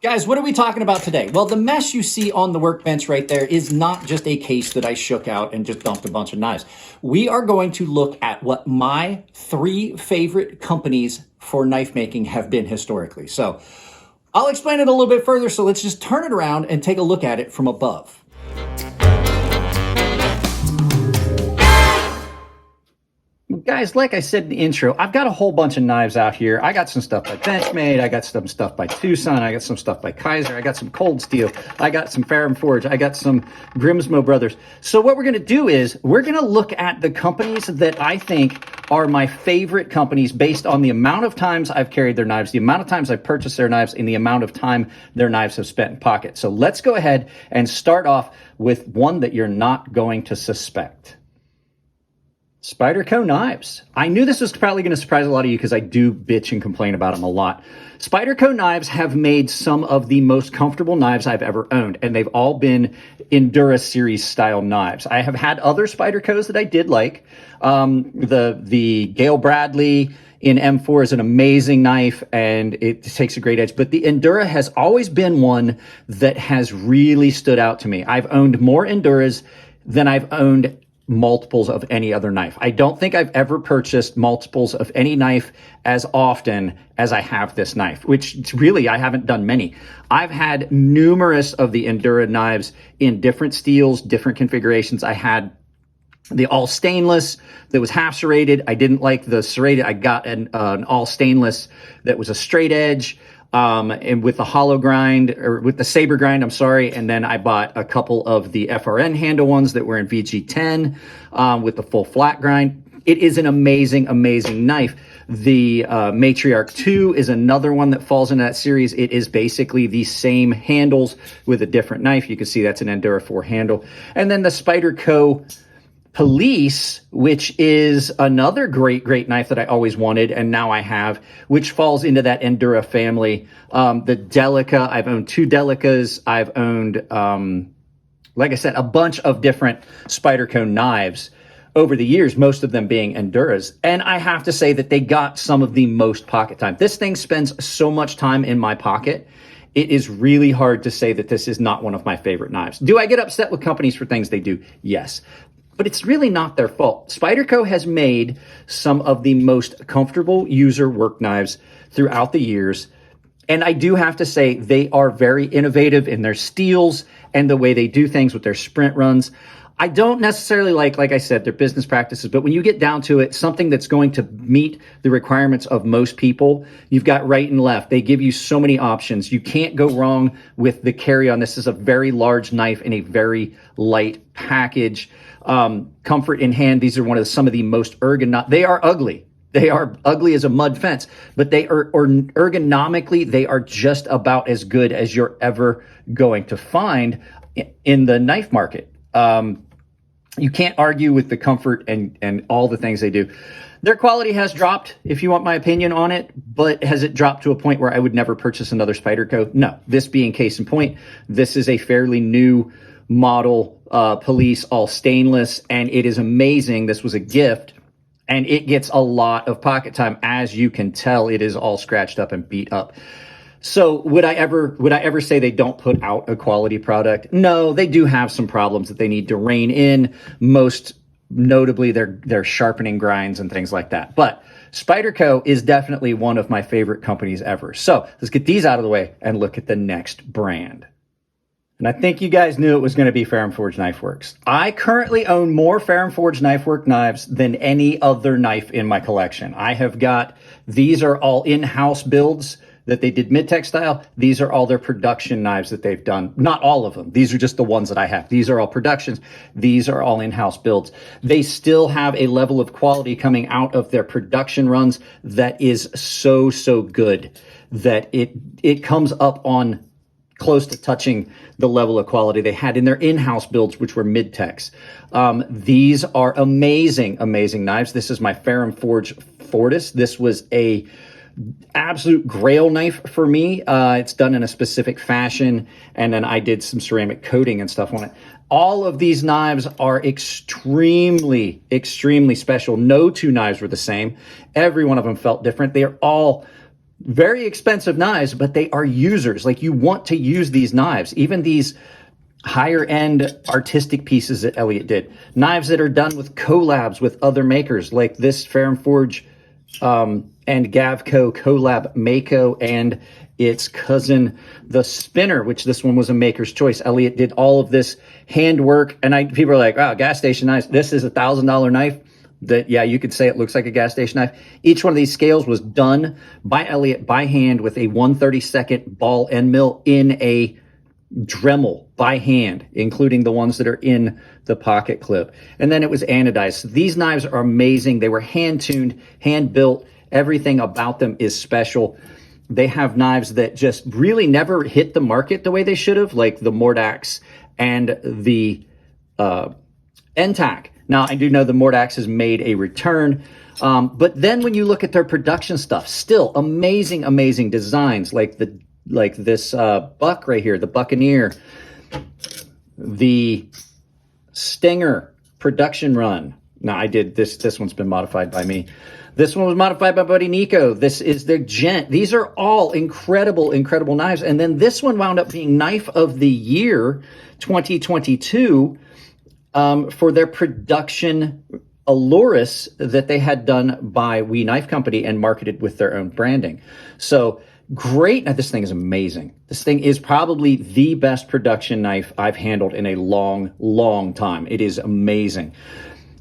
Guys, what are we talking about today? Well, the mess you see on the workbench right there is not just a case that I shook out and just dumped a bunch of knives. We are going to look at what my 3 favorite companies for knife making have been historically. So I'll explain it a little bit further, so let's just turn it around and take a look at it from above. Guys, like I said in the intro, I've got a whole bunch of knives out here. I got some stuff by Benchmade. I got some stuff by Tucson. I got some stuff by Kaiser. I got some Cold Steel. I got some Farrum Forge. I got some Grimsmo Brothers. So what we're going to do is we're going to look at the companies that I think are my favorite companies based on the amount of times I've carried their knives, the amount of times I've purchased their knives, and the amount of time their knives have spent in pocket. So let's go ahead and start off with one that you're not going to suspect. Spyderco knives. I knew this was probably going to surprise a lot of you because I do bitch and complain about them a lot. Spyderco knives have made some of the most comfortable knives I've ever owned, and they've all been Endura series style knives. I have had other Spydercos that I did like. The Gale Bradley in M4 is an amazing knife, and it takes a great edge. But the Endura has always been one that has really stood out to me. I've owned more Enduras than I've owned multiples of any other knife. I don't think I've ever purchased multiples of any knife as often as I have this knife, which really I haven't done many. I've had numerous of the Endura knives in different steels, different configurations. I had the all stainless that was half serrated. I didn't like the serrated. I got an all stainless that was a straight edge. And with the hollow grind, or with the saber grind, I'm sorry. And then I bought a couple of the FRN handle ones that were in VG10 with the full flat grind. It is an amazing, amazing knife. The Matriarch 2 is another one that falls into that series. It is basically the same handles with a different knife. You can see that's an Endura 4 handle. And then the Spyderco Police, which is another great knife that I always wanted, and now I have, which falls into that Endura family. The Delica, I've owned 2 Delicas. I've owned, like I said, a bunch of different Spyderco knives over the years, most of them being Enduras. And I have to say that they got some of the most pocket time. This thing spends so much time in my pocket. It is really hard to say that this is not one of my favorite knives. Do I get upset with companies for things they do? Yes. But it's really not their fault. Spyderco has made some of the most comfortable user work knives throughout the years. And I do have to say they are very innovative in their steels and the way they do things with their sprint runs. I don't necessarily like I said, their business practices, but when you get down to it, something that's going to meet the requirements of most people, you've got right and left. They give you so many options. You can't go wrong with the carry-on. This is a very large knife in a very light package. Comfort in hand. These are some of the most ergonomic. They are ugly. They are ugly as a mud fence, but they are, or ergonomically, they are just about as good as you're ever going to find in the knife market. You can't argue with the comfort and all the things they do. Their quality has dropped, if you want my opinion on it, but has it dropped to a point where I would never purchase another Spyderco? No. This being case in point, this is a fairly new model Police, all stainless, and it is amazing. This was a gift, and it gets a lot of pocket time. As you can tell, it is all scratched up and beat up. So would I ever say they don't put out a quality product? No, they do have some problems that they need to rein in, most notably their sharpening grinds and things like that. But Spyderco is definitely one of my favorite companies ever. So let's get these out of the way and look at the next brand. And I think you guys knew it was going to be Farrum Forge Knife Works. I currently own more Farrum Forge Knife Work knives than any other knife in my collection. I have got, these are all in-house builds that they did mid-tech style. These are all their production knives that they've done. Not all of them. These are just the ones that I have. These are all productions. These are all in-house builds. They still have a level of quality coming out of their production runs that is so good that it comes up on close to touching the level of quality they had in their in-house builds, which were mid-techs. These are amazing knives. This is my Farrum Forge Fortis. This was a absolute grail knife for me. It's done in a specific fashion, and then I did some ceramic coating and stuff on it. All of these knives are extremely special. No 2 knives were the same. Every one of them felt different. They are all very expensive knives, but they are users. Like, you want to use these knives, even these higher end artistic pieces that Elliot did. Knives that are done with collabs with other makers, like this Farrum Forge and Gavco collab, Mako and its cousin, the Spinner, which this one was a maker's choice. Elliot did all of this handwork, and people are like, wow, gas station knives. This is $1,000 knife that, yeah, you could say it looks like a gas station knife. Each one of these scales was done by Elliot by hand with a 1/32 ball end mill in a Dremel by hand, including the ones that are in the pocket clip. And then it was anodized. So these knives are amazing. They were hand tuned, hand built. Everything about them is special. They have knives that just really never hit the market the way they should have, like the Mordax and the NTAC. Now, I do know the Mordax has made a return, but then when you look at their production stuff, still amazing, amazing designs, like this buck right here, the Buccaneer, the Stinger production run. Now, I did this. This one's been modified by me. This one was modified by buddy Nico. This is the Gent. These are all incredible, incredible knives. And then this one wound up being Knife of the Year 2022 for their production Aloris that they had done by We Knife Company and marketed with their own branding. So great. Now, this thing is amazing. This thing is probably the best production knife I've handled in a long, long time. It is amazing.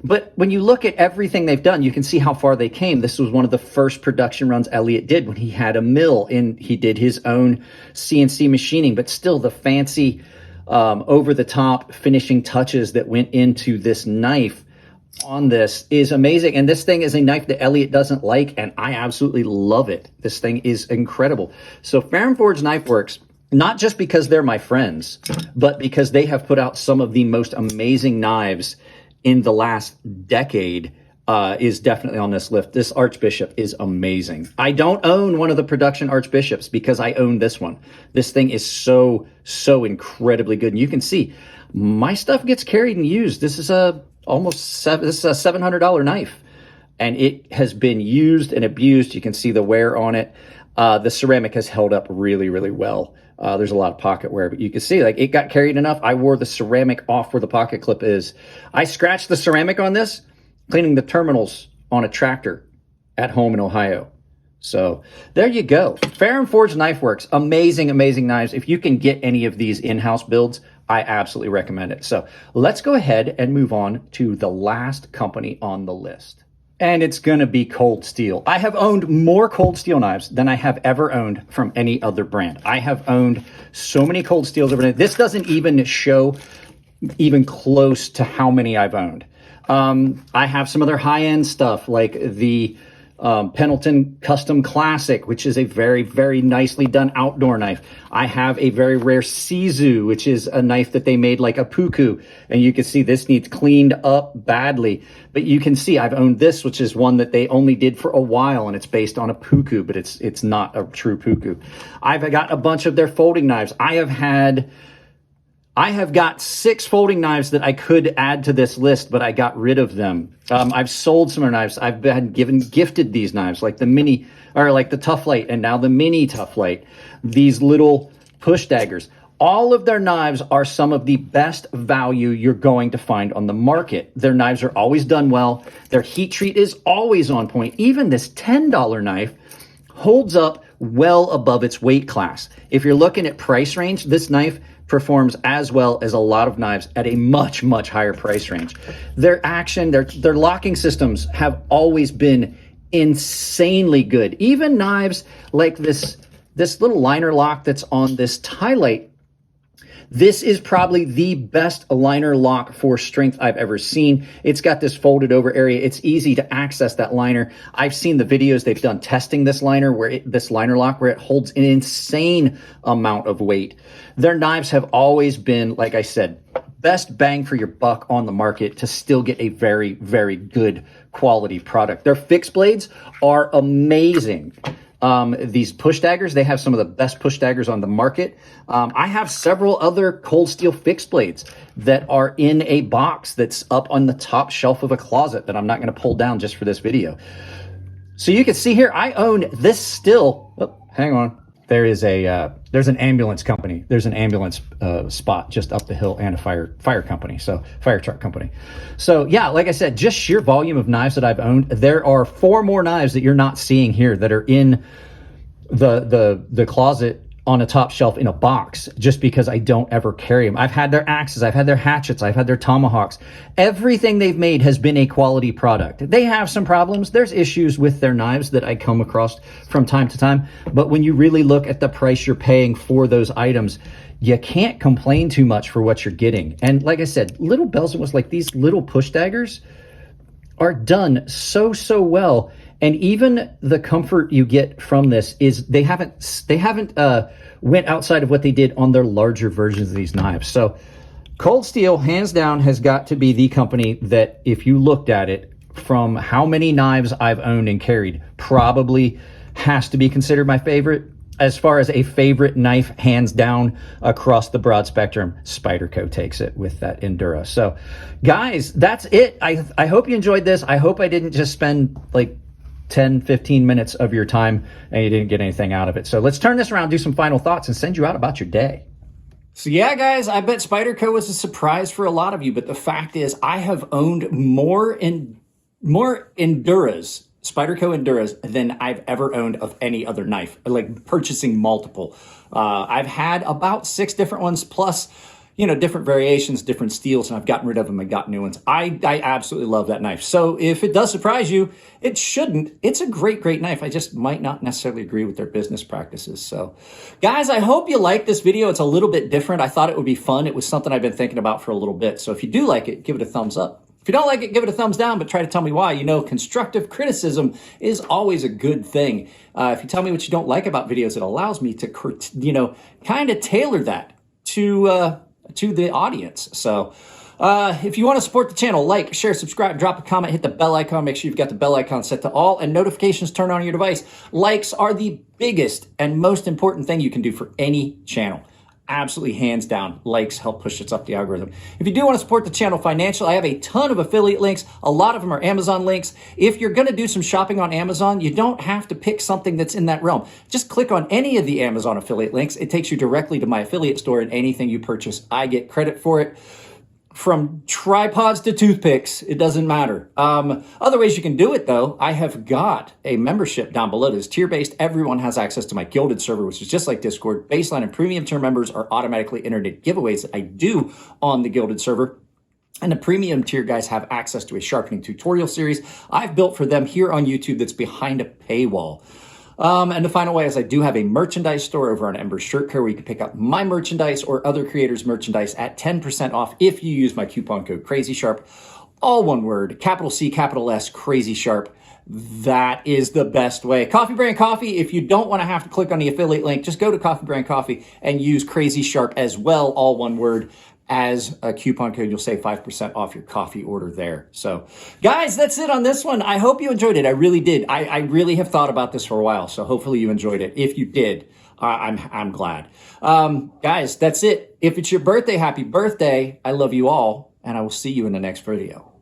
But when you look at everything they've done, you can see how far they came. This was one of the first production runs Elliot did when he had a mill and he did his own CNC machining, but still the fancy over the top finishing touches that went into this knife on this is amazing. And this thing is a knife that Elliot doesn't like, and I absolutely love it. This thing is incredible. So Farrum Forge Knife Works, not just because they're my friends, but because they have put out some of the most amazing knives in the last decade, is definitely on this list. This Archbishop is amazing. I don't own one of the production Archbishops because I own this one. This thing is so, so incredibly good. And you can see my stuff gets carried and used. This is a $700 knife, and it has been used and abused. You can see the wear on it. The ceramic has held up really, really well. There's a lot of pocket wear, but you can see, like, it got carried enough. I wore the ceramic off where the pocket clip is. I scratched the ceramic on this, cleaning the terminals on a tractor at home in Ohio. So there you go. Farrum Forge Knife Works, amazing, amazing knives. If you can get any of these in-house builds, I absolutely recommend it. So let's go ahead and move on to the last company on the list. And it's going to be Cold Steel. I have owned more Cold Steel knives than I have ever owned from any other brand. I have owned so many Cold Steels over there. This doesn't even show even close to how many I've owned. I have some other high-end stuff like the Pendleton Custom Classic, which is a very, very nicely done outdoor knife. I have a very rare Sizu, which is a knife that they made like a puku, and you can see this needs cleaned up badly. But you can see I've owned this, which is one that they only did for a while, and it's based on a puku, but it's not a true puku. I've got a bunch of their folding knives. I have got 6 folding knives that I could add to this list, but I got rid of them. I've sold some of their knives. I've been gifted these knives, like the mini, or like the Tough Light, and now the mini Tough Light. These little push daggers. All of their knives are some of the best value you're going to find on the market. Their knives are always done well. Their heat treat is always on point. Even this $10 knife holds up well above its weight class. If you're looking at price range, this knife performs as well as a lot of knives at a much, much higher price range. Their action, their locking systems have always been insanely good. Even knives like this little liner lock that's on this tie light, this is probably the best liner lock for strength I've ever seen. It's got this folded over area. It's easy to access that liner. I've seen the videos they've done testing this liner, this liner lock, where it holds an insane amount of weight. Their knives have always been, like I said, best bang for your buck on the market to still get a very, very good quality product. Their fixed blades are amazing. These push daggers, they have some of the best push daggers on the market. I have several other Cold Steel fixed blades that are in a box that's up on the top shelf of a closet that I'm not going to pull down just for this video. So you can see here, I own this still. Oh, hang on. There's an ambulance company. There's an ambulance spot just up the hill, and a fire company, so fire truck company. So yeah, like I said, just sheer volume of knives that I've owned. There are 4 more knives that you're not seeing here that are in the closet on a top shelf in a box, just because I don't ever carry them. I've had their axes, I've had their hatchets, I've had their tomahawks. Everything they've made has been a quality product. They have some problems. There's issues with their knives that I come across from time to time. But when you really look at the price you're paying for those items, you can't complain too much for what you're getting. And like I said, little bells and whistles, like these little push daggers, are done so well. And even the comfort you get from this is they haven't went outside of what they did on their larger versions of these knives. So Cold Steel, hands down, has got to be the company that, if you looked at it from how many knives I've owned and carried, probably has to be considered my favorite. As far as a favorite knife, hands down, across the broad spectrum, Spyderco takes it with that Endura. So guys, that's it. I hope you enjoyed this. I hope I didn't just spend like 10, 15 minutes of your time and you didn't get anything out of it. So let's turn this around, do some final thoughts, and send you out about your day. So yeah, guys, I bet Spyderco was a surprise for a lot of you, but the fact is I have owned more Enduras, Spyderco Enduras, than I've ever owned of any other knife, like purchasing multiple. I've had about 6 different ones, plus different variations, different steels, and I've gotten rid of them and got new ones. I absolutely love that knife. So if it does surprise you, it shouldn't. It's a great knife. I just might not necessarily agree with their business practices. So guys, I hope you like this video. It's a little bit different. I thought it would be fun. It was something I've been thinking about for a little bit. So if you do like it, give it a thumbs up. If you don't like it, give it a thumbs down, but try to tell me why. Constructive criticism is always a good thing. If you tell me what you don't like about videos, it allows me to, kind of tailor that to the audience. So if you want to support the channel, like, share, subscribe, drop a comment, hit the bell icon. Make sure you've got the bell icon set to all and notifications turned on your device. Likes are the biggest and most important thing you can do for any channel. Absolutely, hands down, likes help push us up the algorithm. If you do want to support the channel financially, I have a ton of affiliate links. A lot of them are Amazon links. If you're going to do some shopping on Amazon, you don't have to pick something that's in that realm. Just click on any of the Amazon affiliate links. It takes you directly to my affiliate store, and anything you purchase, I get credit for it. From tripods to toothpicks, it doesn't matter. Other ways you can do it, though, I have got a membership down below that is tier-based. Everyone has access to my Gilded server, which is just like Discord. Baseline and premium tier members are automatically entered in giveaways that I do on the Gilded server. And the premium tier guys have access to a sharpening tutorial series I've built for them here on YouTube that's behind a paywall. And the final way is I do have a merchandise store over on Ember Shirt Co, where you can pick up my merchandise or other creators' merchandise at 10% off if you use my coupon code CrazySharp. All one word, capital C, capital S, CrazySharp. That is the best way. Coffee Brand Coffee, if you don't want to have to click on the affiliate link, just go to Coffee Brand Coffee and use CrazySharp as well, all one word. As a coupon code, you'll save 5% off your coffee order there. So guys, that's it on this one. I hope you enjoyed it. I really did. I really have thought about this for a while, so hopefully you enjoyed it. If you did, I'm glad. Guys, that's it. If it's your birthday, happy birthday. I love you all, and I will see you in the next video.